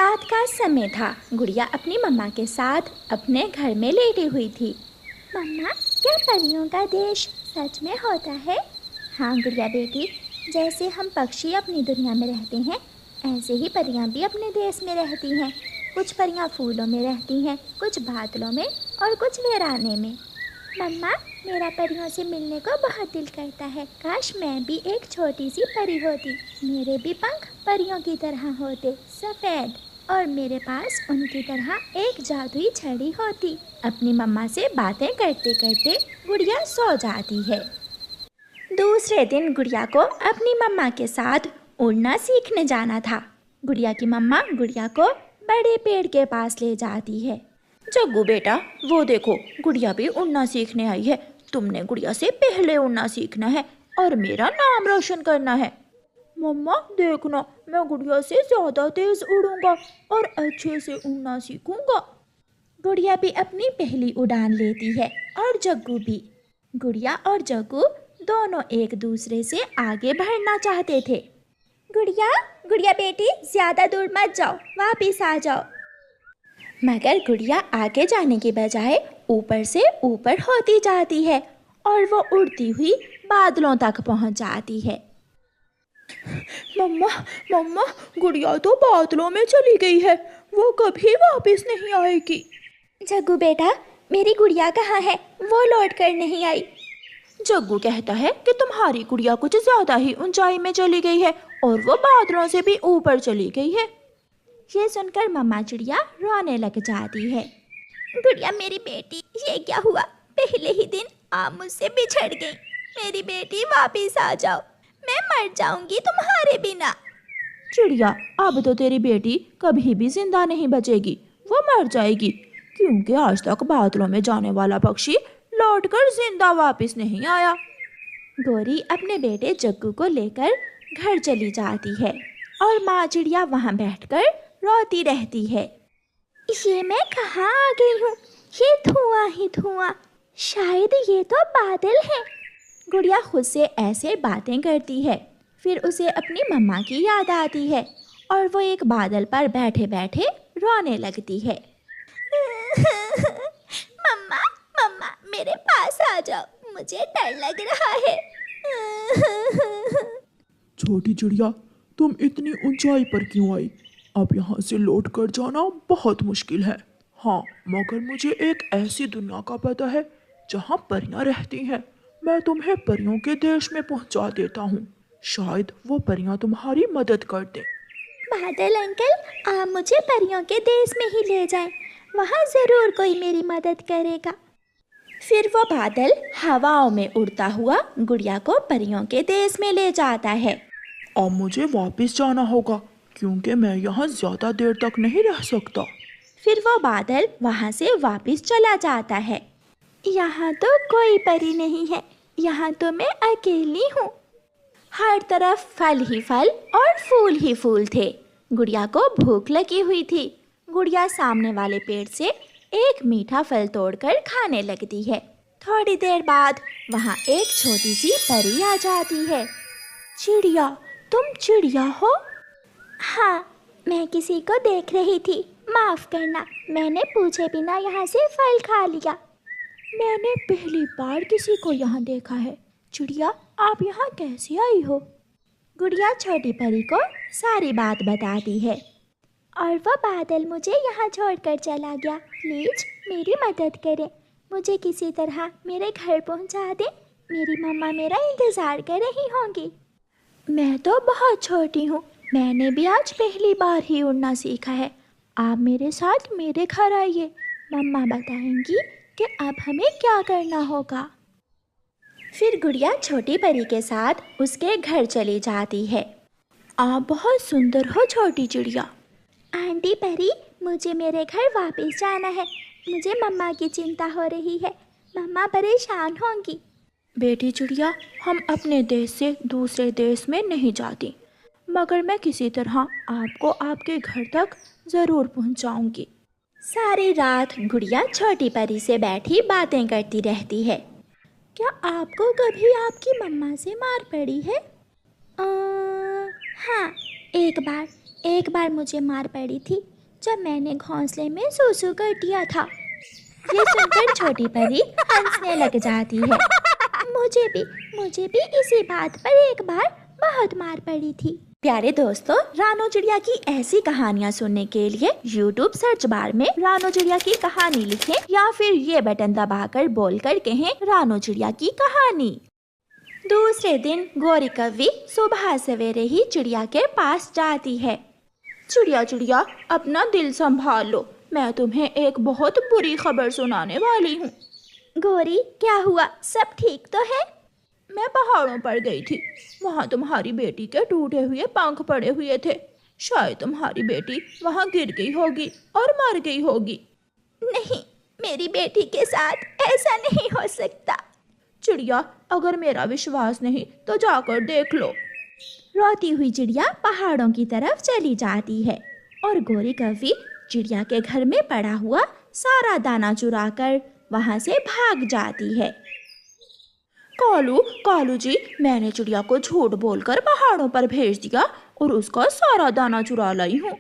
रात का समय था। गुड़िया अपनी मम्मा के साथ अपने घर में लेटी हुई थी। मम्मा, क्या परियों का देश सच में होता है? हाँ गुड़िया बेटी, जैसे हम पक्षी अपनी दुनिया में रहते हैं, ऐसे ही परियां भी अपने देश में रहती हैं। कुछ परियां फूलों में रहती हैं, कुछ बादलों में और कुछ वीराने में। मम्मा, मेरा परियों से मिलने को बहुत दिल करता है। काश मैं भी एक छोटी सी परी होती। मेरे भी पंख परियों की तरह होते, सफ़ेद, और मेरे पास उनकी तरह एक जादुई छड़ी होती। अपनी मम्मा से बातें करते करते गुड़िया सो जाती है। दूसरे दिन गुड़िया को अपनी मम्मा के साथ उड़ना सीखने जाना था। गुड़िया की मम्मा गुड़िया को बड़े पेड़ के पास ले जाती है। जग्गू बेटा, वो देखो, गुड़िया भी उड़ना सीखने आई है। तुमने गुड़िया से पहले उड़ना सीखना है और मेरा नाम रोशन करना है। मम्मा देखना, मैं गुड़िया से ज़्यादा तेज उड़ूंगा और अच्छे से उड़ना सीखूंगा। गुड़िया भी अपनी पहली उड़ान लेती है और जग्गू भी। गुड़िया और जग्गू दोनों एक दूसरे से आगे बढ़ना चाहते थे। गुड़िया, गुड़िया बेटी, ज़्यादा दूर मत जाओ, वापिस आ जाओ। मगर गुड़िया आगे जाने के बजाय ऊपर से ऊपर होती जाती है और वो उड़ती हुई बादलों तक पहुंच जाती है। मम्मा मम्मा, गुड़िया तो बादलों में चली गई है, वो कभी वापस नहीं आएगी। जग्गू बेटा, मेरी गुड़िया कहाँ है? वो लौट कर नहीं आई। जग्गू कहता है कि तुम्हारी गुड़िया कुछ ज्यादा ही ऊंचाई में चली गई है और वो बादलों से भी ऊपर चली गई है। ये सुनकर मम्मा चिड़िया रोने लग जाती है। गुड़िया मेरी बेटी, ये क्या हुआ? पहले ही दिन आप मुझसे बिछड़ गई। मेरी बेटी वापिस आ जाओ, मैं मर जाऊंगी तुम्हारे बिना। चिड़िया, अब तो तेरी बेटी कभी भी जिंदा नहीं बचेगी, वो मर जाएगी, क्योंकि आज तक बादलों में जाने वाला पक्षी लौटकर जिंदा वापस नहीं आया। गौरी अपने बेटे जग्गू को लेकर घर चली जाती है और माँ चिड़िया वहाँ बैठकर रोती रहती है। ये मैं कहाँ आ गई हूँ? ये धुआं ही धुआं, शायद ये तो बादल है। गुड़िया खुद से ऐसे बातें करती है। फिर उसे अपनी मम्मा की याद आती है और वो एक बादल पर बैठे बैठे रोने लगती है। मम्मा, मम्मा, मेरे पास आ जाओ, मुझे डर लग रहा है। छोटी चिड़िया, तुम इतनी ऊंचाई पर क्यों आई? अब यहाँ से लौट कर जाना बहुत मुश्किल है। हाँ, मगर मुझे एक ऐसी दुनिया का पता है जहाँ परियां रहती हैं। मैं तुम्हें परियों के देश में पहुँचा देता हूँ। शायद वो परियां तुम्हारी मदद कर दें। बादल अंकल, आप मुझे परियों के देश में ही ले जाएं। वहाँ ज़रूर कोई मेरी मदद करेगा। फिर वो बादल हवाओं में उड़ता हुआ गुड़िया को परियों के देश में ले जाता है। अब मुझे वापस जाना होगा, क्योंकि मैं यहाँ ज़्यादा देर तक नहीं रह सकता। फिर वो बादल वहाँ से वापस चला जाता है। यहाँ तो कोई परी नहीं है, यहाँ तो मैं अकेली हूँ। हर तरफ फल ही फल और फूल ही फूल थे। गुड़िया को भूख लगी हुई थी। गुड़िया सामने वाले पेड़ से एक मीठा फल तोड़कर खाने लगती है। थोड़ी देर बाद वहाँ एक छोटी सी परी आ जाती है। चिड़िया, तुम चिड़िया हो? हाँ, मैं किसी को देख रही थी, माफ़ करना, मैंने पूछे बिना यहाँ से फल खा लिया। मैंने पहली बार किसी को यहाँ देखा है। चिड़िया, आप यहाँ कैसे आई हो? गुड़िया छोटी परी को सारी बात बताती है। और वह बादल मुझे यहाँ छोड़कर चला गया। प्लीज मेरी मदद करें, मुझे किसी तरह मेरे घर पहुँचा दें। मेरी मम्मा मेरा इंतज़ार कर रही होंगी। मैं तो बहुत छोटी हूँ, मैंने भी आज पहली बार ही उड़ना सीखा है। आप मेरे साथ मेरे घर आइए, मम्मा बताएंगी कि अब हमें क्या करना होगा। फिर गुड़िया छोटी परी के साथ उसके घर चली जाती है। आप बहुत सुंदर हो छोटी चिड़िया। आंटी परी, मुझे मेरे घर वापस जाना है। मुझे मम्मा की चिंता हो रही है, मम्मा परेशान होंगी। बेटी चिड़िया, हम अपने देश से दूसरे देश में नहीं जाती, मगर मैं किसी तरह आपको आपके घर तक ज़रूर पहुंचाऊंगी। सारी रात गुड़िया छोटी परी से बैठी बातें करती रहती है। क्या आपको कभी आपकी मम्मा से मार पड़ी है? हाँ, एक बार मुझे मार पड़ी थी। जब मैंने घोंसले में सूसू कर दिया था। ये सुनकर छोटी परी हंसने लग जाती है। मुझे भी इसी बात पर एक बार बहुत मार पड़ी थी। प्यारे दोस्तों, रानो चिड़िया की ऐसी कहानियाँ सुनने के लिए YouTube सर्च बार में रानो चिड़िया की कहानी लिखें या फिर ये बटन दबाकर बोलकर कहें रानो चिड़िया की कहानी। दूसरे दिन गौरी कव्वी सुबह सवेरे ही चिड़िया के पास जाती है। चिड़िया चिड़िया, अपना दिल संभाल लो, मैं तुम्हें एक बहुत बुरी खबर सुनाने वाली हूँ। गौरी, क्या हुआ? सब ठीक तो है? मैं पहाड़ों पर गई थी, वहाँ तुम्हारी बेटी के टूटे हुए पंख पड़े हुए थे। शायद तुम्हारी बेटी वहाँ गिर गई होगी और मर गई होगी। नहीं, मेरी बेटी के साथ ऐसा नहीं हो सकता। चिड़िया, अगर मेरा विश्वास नहीं तो जाकर देख लो। रोती हुई चिड़िया पहाड़ों की तरफ चली जाती है और गौरी कव्वी चिड़िया के घर में पड़ा हुआ सारा दाना चुराकर वहाँ से भाग जाती है। कालू जी, मैंने चिड़िया को झूठ बोलकर पहाड़ों पर भेज दिया और उसका सारा दाना चुरा लाई हूँ।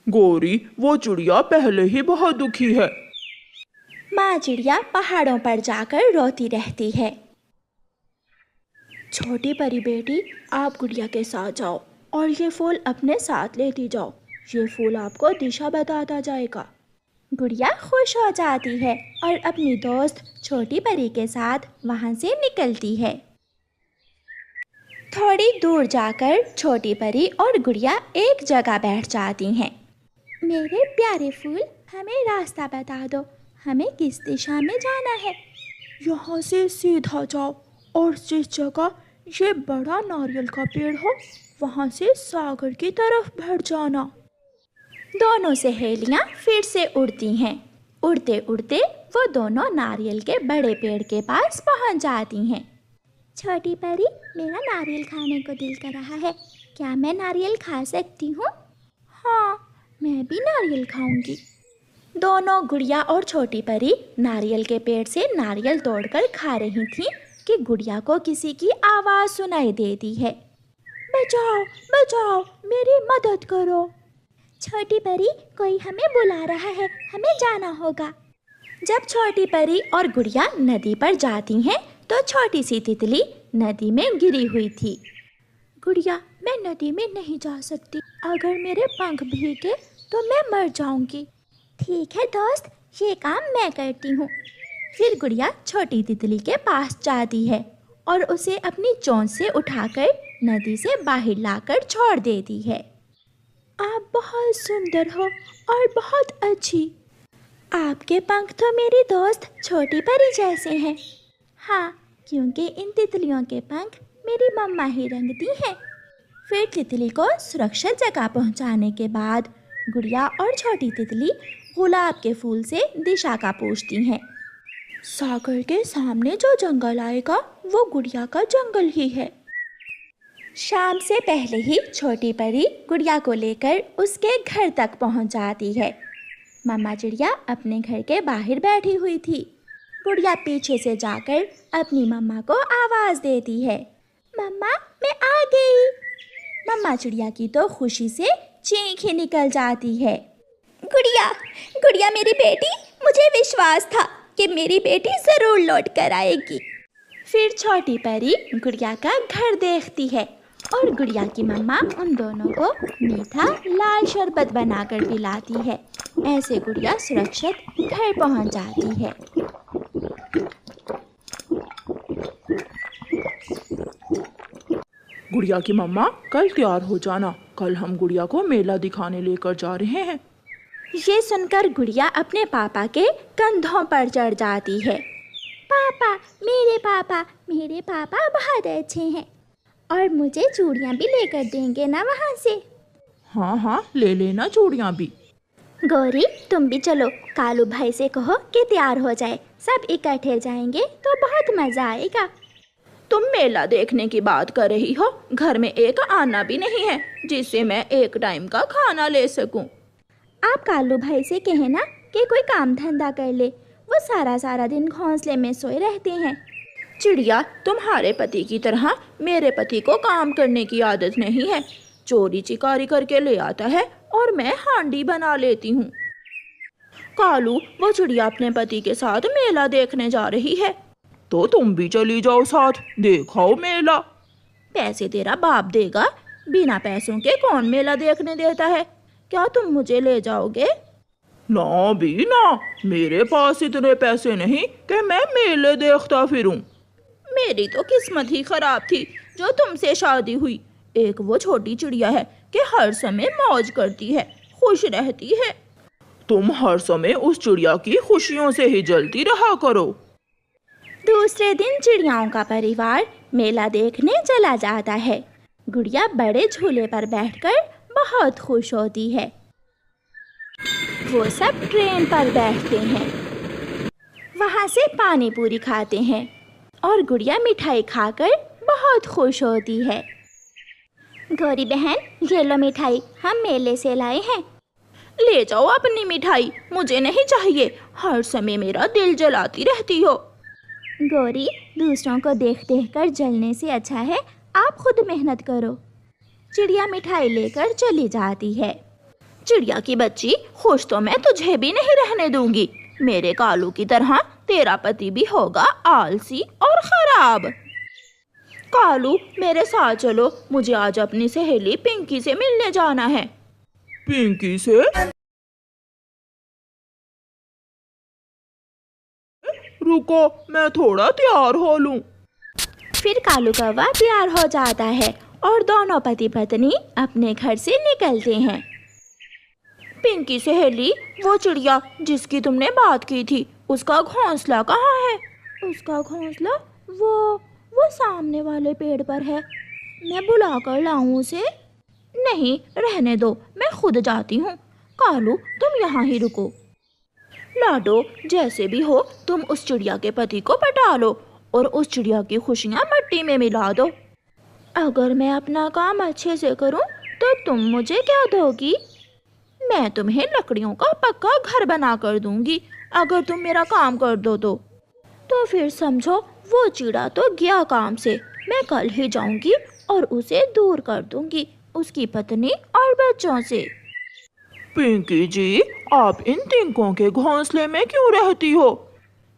गौरी, वो चिड़िया पहले ही बहुत दुखी है। माँ चिड़िया पहाड़ों पर जाकर रोती रहती है। छोटी परी बेटी, आप गुड़िया के साथ जाओ और ये फूल अपने साथ लेती जाओ। ये फूल आपको दिशा बताता जाएगा। गुड़िया खुश हो जाती है और अपनी दोस्त छोटी परी के साथ वहाँ से निकलती है। थोड़ी दूर जाकर छोटी परी और गुड़िया एक जगह बैठ जाती हैं। मेरे प्यारे फूल, हमें रास्ता बता दो, हमें किस दिशा में जाना है? यहाँ से सीधा जाओ और जिस जगह ये बड़ा नारियल का पेड़ हो वहाँ से सागर की तरफ बढ़ जाना। दोनों सहेलियाँ फिर से उड़ती हैं। उड़ते उड़ते वो दोनों नारियल के बड़े पेड़ के पास पहुँच जाती हैं। छोटी परी, मेरा नारियल खाने को दिल कर रहा है, क्या मैं नारियल खा सकती हूँ? हाँ, मैं भी नारियल खाऊंगी। दोनों गुड़िया और छोटी परी नारियल के पेड़ से नारियल तोड़कर खा रही थीं कि गुड़िया को किसी की आवाज़ सुनाई देती है। बचाओ बचाओ, मेरी मदद करो। छोटी परी, कोई हमें बुला रहा है, हमें जाना होगा। जब छोटी परी और गुड़िया नदी पर जाती हैं तो छोटी सी तितली नदी में गिरी हुई थी। गुड़िया, मैं नदी में नहीं जा सकती, अगर मेरे पंख भीगे तो मैं मर जाऊंगी। ठीक है दोस्त, ये काम मैं करती हूँ। फिर गुड़िया छोटी तितली के पास जाती है और उसे अपनी चोंच से उठाकर नदी से बाहर लाकर छोड़ देती है। आप बहुत सुंदर हो और बहुत अच्छी। आपके पंख तो मेरी दोस्त छोटी परी जैसे हैं। हाँ, क्योंकि इन तितलियों के पंख मेरी मम्मा ही रंगती हैं। फिर तितली को सुरक्षित जगह पहुंचाने के बाद गुड़िया और छोटी तितली गुलाब के फूल से दिशा का पूछती हैं। सागर के सामने जो जंगल आएगा वो गुड़िया का जंगल ही है। शाम से पहले ही छोटी परी गुड़िया को लेकर उसके घर तक पहुंच जाती है। मम्मा चिड़िया अपने घर के बाहर बैठी हुई थी। गुड़िया पीछे से जाकर अपनी मम्मा को आवाज़ देती है। मम्मा, मैं आ गई। मम्मा चिड़िया की तो खुशी से चीख ही निकल जाती है। गुड़िया, गुड़िया मेरी बेटी, मुझे विश्वास था कि मेरी बेटी ज़रूर लौट कर आएगी। फिर छोटी परी गुड़िया का घर देखती है और गुड़िया की मम्मा उन दोनों को मीठा लाल शरबत बनाकर पिलाती है। ऐसे गुड़िया सुरक्षित घर पहुंच जाती है। गुड़िया की मम्मा, कल तैयार हो जाना, कल हम गुड़िया को मेला दिखाने लेकर जा रहे हैं। ये सुनकर गुड़िया अपने पापा के कंधों पर चढ़ जाती है। पापा, मेरे पापा बहुत अच्छे हैं और मुझे चूड़ियाँ भी लेकर देंगे ना वहाँ से? हाँ हाँ, ले लेना चूड़ियाँ भी। गौरी, तुम भी चलो, कालू भाई से कहो कि तैयार हो जाए, सब इकट्ठे जाएंगे तो बहुत मज़ा आएगा। तुम मेला देखने की बात कर रही हो, घर में एक आना भी नहीं है जिससे मैं एक टाइम का खाना ले सकूं। आप कालू भाई से कहे ना कि कोई काम धंधा कर ले, वो सारा दिन घोंसले में सोए रहते हैं। चिड़िया, तुम्हारे पति की तरह मेरे पति को काम करने की आदत नहीं है। चोरी चिकारी करके ले आता है और मैं हांडी बना लेती हूँ। कालू, वो चिड़िया अपने पति के साथ मेला देखने जा रही है। तो तुम भी चली जाओ साथ, देखाओ मेला। पैसे तेरा बाप देगा, बिना पैसों के कौन मेला देखने देता है। क्या तुम मुझे ले जाओगे? ना भी ना, मेरे पास इतने पैसे नहीं कि मैं मेले देखता फिरूं। मेरी तो किस्मत ही खराब थी जो तुमसे शादी हुई। एक वो छोटी चिड़िया है कि हर समय मौज करती है, खुश रहती है। तुम हर समय उस चिड़िया की खुशियों से ही जलती रहा करो। दूसरे दिन चिड़ियाओं का परिवार मेला देखने चला जाता है। गुड़िया बड़े झूले पर बैठकर बहुत खुश होती है। वो सब ट्रेन पर बैठते हैं, वहाँ से पानी पूरी खाते हैं और गुड़िया मिठाई खाकर बहुत खुश होती है। गौरी बहन, ये लो मिठाई, हम मेले से लाए हैं। ले जाओ अपनी मिठाई, मुझे नहीं चाहिए। हर समय मेरा दिल जलाती रहती हो। गौरी, दूसरों को देख देख कर जलने से अच्छा है आप खुद मेहनत करो। चिड़िया मिठाई लेकर चली जाती है। चिड़िया की बच्ची, खुश तो मैं तुझे भी नहीं रहने दूंगी। मेरे कालू की तरह तेरा पति भी होगा आलसी और खराब। कालू, मेरे साथ चलो, मुझे आज अपनी सहेली पिंकी से मिलने जाना है। पिंकी से? रुको, मैं थोड़ा तैयार हो लूं। फिर कालू कौवा तैयार हो जाता है और दोनों पति पत्नी अपने घर से निकलते हैं। पिंकी सहेली, वो चिड़िया जिसकी तुमने बात की थी, उसका घोंसला कहाँ है? उसका घोंसला वो सामने वाले पेड़ पर है। मैं बुला कर लाऊं उसे? नहीं, रहने दो, मैं खुद जाती हूँ। कालू, तुम यहाँ ही रुको। लाडो, जैसे भी हो तुम उस चिड़िया के पति को पटा लो और उस चिड़िया की खुशियाँ मिट्टी में मिला दो। अगर मैं अपना काम अच्छे से करूं तो तुम मुझे क्या दोगी? मैं तुम्हें लकड़ियों का पक्का घर बना कर दूंगी अगर तुम मेरा काम कर दो तो फिर समझो वो चिड़ा तो गया काम से। मैं कल ही जाऊंगी और उसे दूर कर दूंगी उसकी पत्नी और बच्चों से। पिंकी जी, आप इन तिनकों के घोंसले में क्यों रहती हो?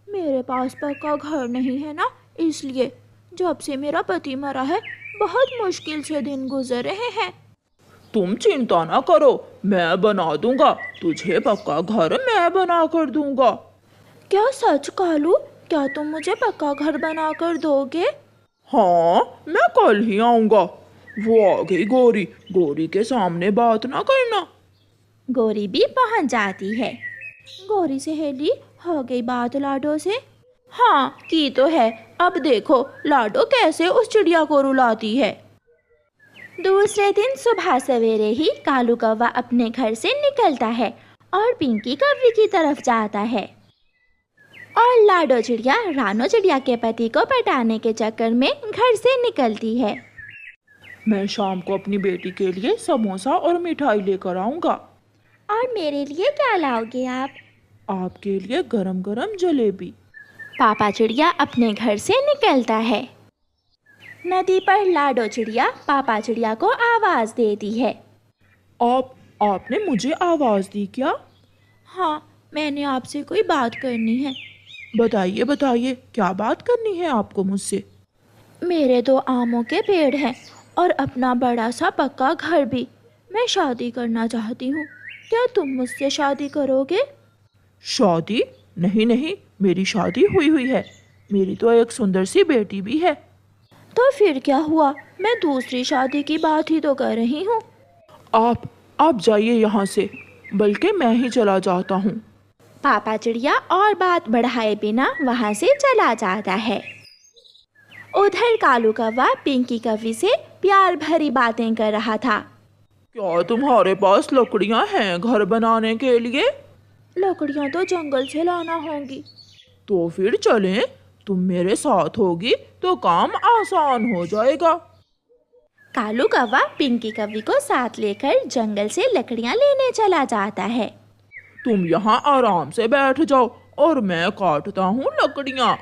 मेरे पास पक्का घर नहीं है ना, इसलिए। जब से मेरा पति मरा है बहुत मुश्किल से दिन गुजर रहे हैं। तुम चिंता ना करो, मैं बना दूंगा तुझे पक्का घर, मैं बना कर दूंगा। क्या सच कालू? क्या तुम मुझे पक्का घर बना कर दोगे? हाँ, मैं कल ही आऊंगा। वो आ गई गौरी, गौरी के सामने बात ना करना। गौरी भी पहुंच जाती है। गौरी सहेली, हो गई बात लाडो से? हाँ, की तो है। अब देखो लाडो कैसे उस चिड़िया को रुलाती है। दूसरे दिन सुबह सवेरे ही कालू कौवा अपने घर से निकलता है और पिंकी कौवे की तरफ जाता है। और लाडो चिड़िया रानो चिड़िया के पति को पटाने के चक्कर में घर से निकलती है। मैं शाम को अपनी बेटी के लिए समोसा और मिठाई लेकर आऊंगा। और मेरे लिए क्या लाओगे आप? आपके लिए गरम गरम जलेबी। पापा चिड़िया अपने घर से निकलता है। नदी पर लाडो चिड़िया पापा चिड़िया को आवाज देती है। आपने मुझे आवाज दी क्या? हाँ, मैंने आपसे कोई बात करनी है। बताइए बताइए, क्या बात करनी है आपको मुझसे? मेरे 2 आमों के पेड़ हैं और अपना बड़ा सा पक्का घर भी। मैं शादी करना चाहती हूँ, क्या तुम मुझसे शादी करोगे? शादी? नहीं नहीं, मेरी शादी हुई है। मेरी तो एक सुंदर सी बेटी भी है। तो फिर क्या हुआ? मैं दूसरी शादी की बात ही तो कर रही हूँ। आप जाइए यहाँ से, बल्कि मैं ही चला जाता हूँ। पापा चिड़िया और बात बढ़ाए बिना वहाँ से चला जाता है। उधर कालू कौवा पिंकी कौवी से प्यार भरी बातें कर रहा था। क्या तुम्हारे पास लकड़ियाँ हैं घर बनाने के लिए? लकड़ियाँ तो जंगल से लाना होंगी। तो फिर चलें, तुम मेरे साथ होगी तो काम आसान हो जाएगा। कालू कौवा पिंकी कौवी को साथ लेकर जंगल से लकड़ियाँ लेने चला जाता है। तुम यहाँ आराम से बैठ जाओ और मैं काटता हूँ लकड़ियाँ।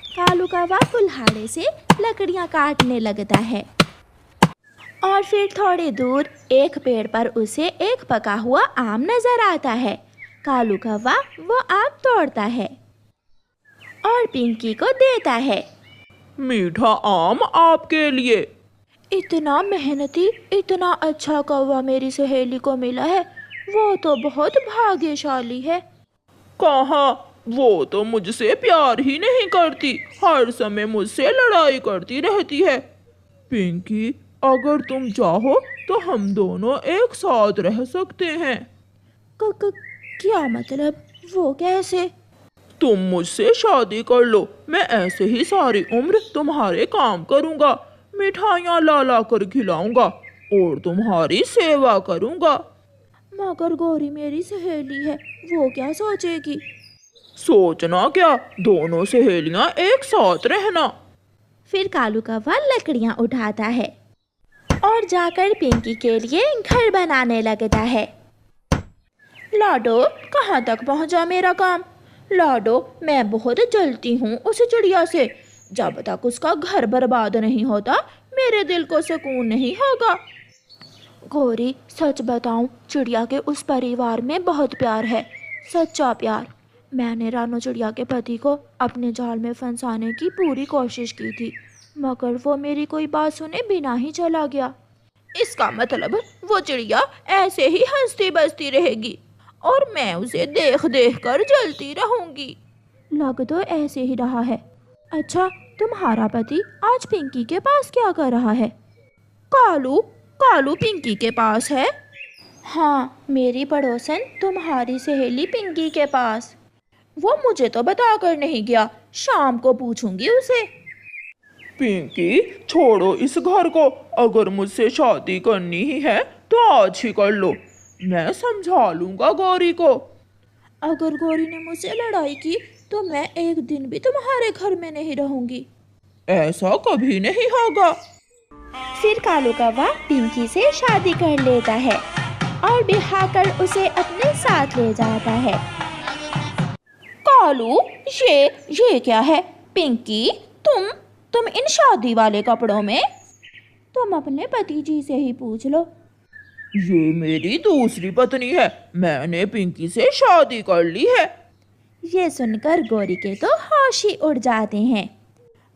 कालू कौवा कुल्हाड़े से लकड़ियाँ काटने लगता है। और फिर थोड़ी दूर एक पेड़ पर उसे एक पका हुआ आम नजर आता है। कालू कौवा वो आम तोड़ता है और पिंकी को देता है। मीठा आम आपके लिए। इतना मेहनती, इतना अच्छा कौवा मेरी सहेली को मिला है, वो तो बहुत भाग्यशाली है। कहाँ, वो तो मुझसे प्यार ही नहीं करती, हर समय मुझसे लड़ाई करती रहती है। पिंकी, अगर तुम चाहो तो हम दोनों एक साथ रह सकते हैं। क्या मतलब, वो कैसे? तुम मुझसे शादी कर लो, मैं ऐसे ही सारी उम्र तुम्हारे काम करूँगा, मिठाइयाँ ला ला कर खिलाऊंगा और तुम्हारी सेवा करूँगा। मगर गौरी मेरी सहेली है, वो क्या सोचेगी? सोचना क्या, दोनों सहेलियाँ एक साथ रहना। फिर कालू कौवा लकड़ियाँ उठाता है और जाकर पिंकी के लिए घर बनाने लगता है। लाडो, कहाँ तक पहुँचा मेरा काम? लाडो, मैं बहुत जलती हूँ उस चिड़िया से। जब तक उसका घर बर्बाद नहीं होता मेरे दिल को सुकून नहीं होगा। गौरी, सच बताऊं, चिड़िया के उस परिवार में बहुत प्यार है, सच्चा प्यार। मैंने रानू चिड़िया के पति को अपने जाल में फंसाने की पूरी कोशिश की थी, मगर वो मेरी कोई बात सुने बिना ही चला गया। इसका मतलब वो चिड़िया ऐसे ही हंसती बसती रहेगी और मैं उसे देख देख कर जलती रहूंगी। लग तो ऐसे ही रहा है। अच्छा, तुम्हारा पति आज पिंकी के पास क्या कर रहा है? कालू पिंकी के पास है? हाँ, मेरी पड़ोसन तुम्हारी सहेली पिंकी के पास। वो मुझे तो बता कर नहीं गया, शाम को पूछूंगी उसे। पिंकी, छोड़ो इस घर को, अगर मुझसे शादी करनी ही है तो आज ही कर लो, मैं समझा लूंगा गौरी को। अगर गौरी ने मुझसे लड़ाई की तो मैं एक दिन भी तुम्हारे घर में नहीं रहूंगी। ऐसा कभी नहीं होगा। फिर कालू कौवा पिंकी से शादी कर लेता है और ब्याह कर उसे अपने साथ ले जाता है। कालू, ये क्या है? पिंकी, तुम इन शादी वाले कपड़ों में? तुम अपने पति जी से ही पूछ लो। ये मेरी दूसरी पत्नी है, मैंने पिंकी से शादी कर ली है। ये सुनकर गौरी के तो होश ही उड़ जाते हैं।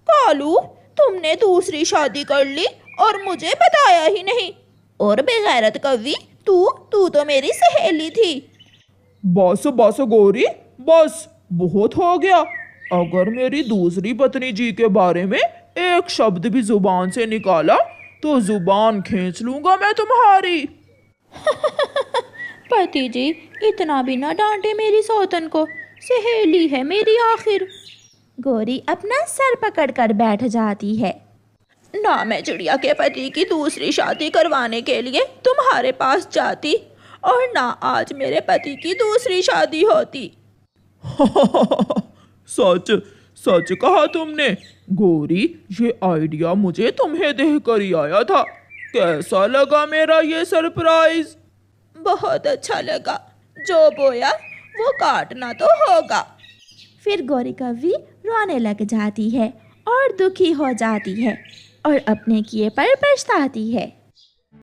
कालू, तुमने दूसरी शादी कर ली और मुझे बताया ही नहीं। और बेगैरत कौवी, तू तो मेरी सहेली थी। बस बस गौरी, बस बहुत हो गया। अगर मेरी दूसरी पत्नी जी के बारे में एक शब्द भी जुबान से निकाला तो जुबान खींच लूंगा मैं तुम्हारी। पति जी, इतना भी ना डांटे मेरी सौतन को, सहेली है मेरी आखिर। गौरी अपना सर पकड़कर बैठ जाती है। ना मैं चिड़िया के पति की दूसरी शादी करवाने के लिए तुम्हारे पास जाती और ना आज मेरे पति की दूसरी शादी होती। सच सच कहा तुमने गौरी, ये आइडिया मुझे तुम्हें देकर ही आया था। कैसा लगा मेरा ये सरप्राइज? बहुत अच्छा लगा, जो बोया वो काटना तो होगा। फिर गौरी कौवी रोने लग जाती है और दुखी हो जाती है और अपने किए पर पछताती है।